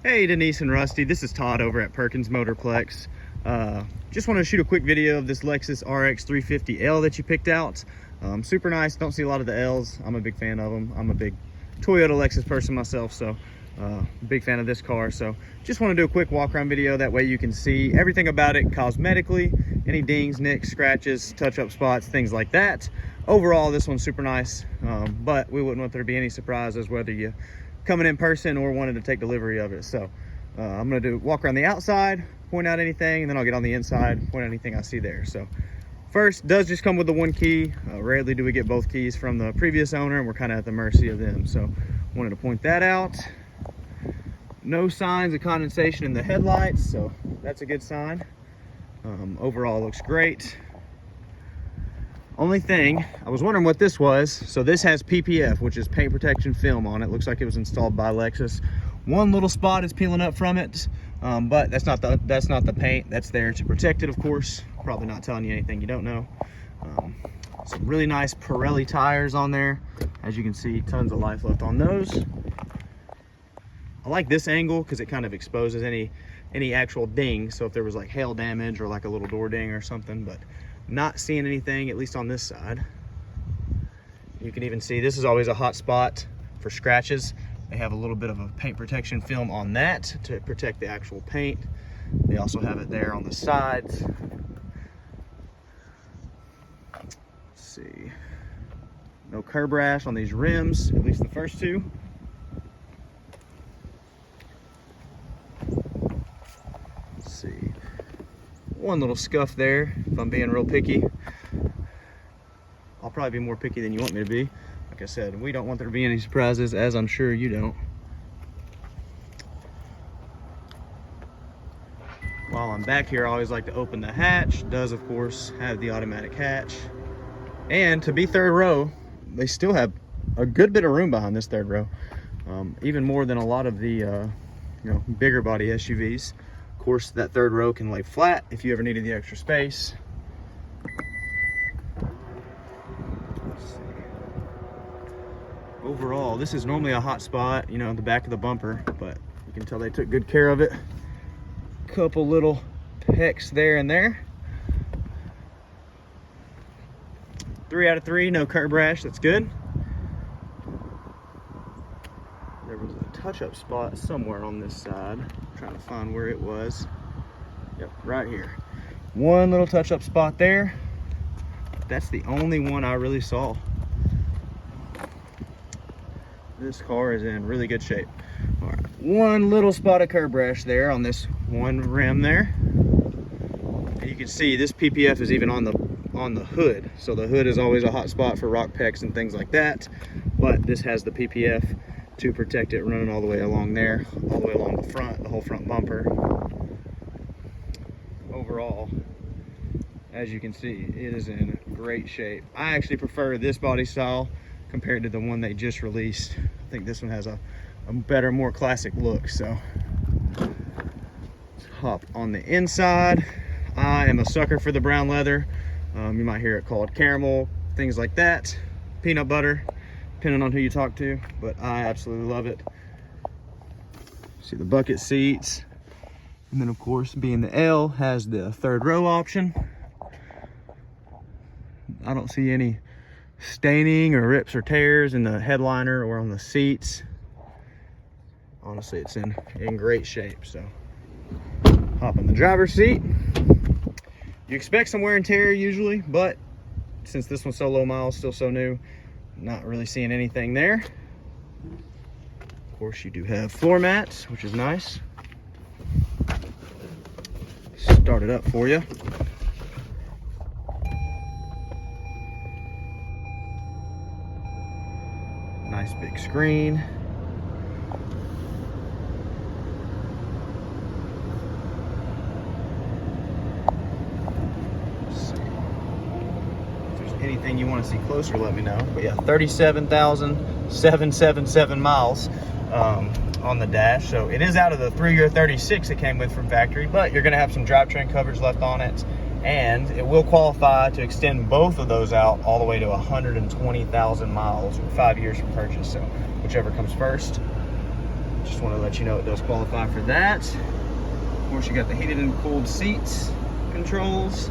Hey Denise and Rusty, this is Todd over at Perkins Motorplex. Just wanted to shoot a quick video of this Lexus RX350L that you picked out. Super nice, don't see a lot of the L's. I'm a big fan of them. I'm a big Toyota Lexus person myself, so big fan of this car. So just want to do a quick walk around video, that way you can see everything about it cosmetically, any dings, nicks, scratches, touch-up spots, things like that. Overall, this one's super nice, but we wouldn't want there to be any surprises whether you coming in person or wanted to take delivery of it. So I'm gonna walk around the outside, point out anything, and then I'll get on the inside, point out anything I see there. So first, does just come with the one key. Rarely do we get both keys from the previous owner, and we're kind of at the mercy of them. So wanted to point that out. No signs of condensation in the headlights, so that's a good sign. Overall looks great. Only thing, I was wondering what this was. So this has PPF, which is paint protection film on it. Looks like it was installed by Lexus. One little spot is peeling up from it, but that's not the paint. That's there to protect it, of course. Probably not telling you anything you don't know. Some really nice Pirelli tires on there. As you can see, tons of life left on those. I like this angle because it kind of exposes any actual ding. So if there was like hail damage or like a little door ding or something, but not seeing anything, at least on this side. You can even see this is always a hot spot for scratches. They have a little bit of a paint protection film on that to protect the actual paint. They also have it there on the sides. Let's see. No curb rash on these rims, at least the first two. Let's see. One little scuff there, if I'm being real picky. I'll probably be more picky than you want me to be. Like I said, we don't want there to be any surprises, as I'm sure you don't. While I'm back here, I always like to open the hatch. Does, of course, have the automatic hatch. And to be third row, they still have a good bit of room behind this third row. Even more than a lot of the bigger body SUVs. Of course, that third row can lay flat if you ever needed the extra space. Overall, this is normally a hot spot, you know, in the back of the bumper, but you can tell they took good care of it. Couple little pecks there and there. 3 out of 3, no curb rash, that's good. There was a touch-up spot somewhere on this side. I'm trying to find where it was. Yep, right here. One little touch-up spot there. That's the only one I really saw. This car is in really good shape. All right, one little spot of curb rash there on this one rim there. And you can see this PPF is even on the hood. So the hood is always a hot spot for rock pecks and things like that. But this has the PPF to protect it, running all the way along there, all the way along the front, the whole front bumper. Overall, as you can see, it is in great shape. I actually prefer this body style compared to the one they just released. I think this one has a better, more classic look. So let's hop on the inside. I am a sucker for the brown leather. You might hear it called caramel, things like that, peanut butter, depending on who you talk to, but I absolutely love it. See the bucket seats, and then of course, being the L, has the third row option. I don't see any staining or rips or tears in the headliner or on the seats. Honestly, it's in great shape. So hop in the driver's seat. You expect some wear and tear usually, but since this one's so low miles, still so new, not really seeing anything there. Of course, you do have floor mats, which is nice. Start it up for you. Nice big screen. Anything you want to see closer, let me know. But yeah, 37,777 miles on the dash. So it is out of the 3-year 36 it came with from factory, but you're going to have some drivetrain coverage left on it, and it will qualify to extend both of those out all the way to 120,000 miles or 5 years from purchase. So whichever comes first. Just want to let you know it does qualify for that. Of course, you got the heated and cooled seats controls.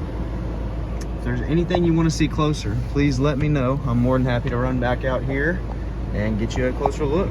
If there's anything you want to see closer, please let me know. I'm more than happy to run back out here and get you a closer look.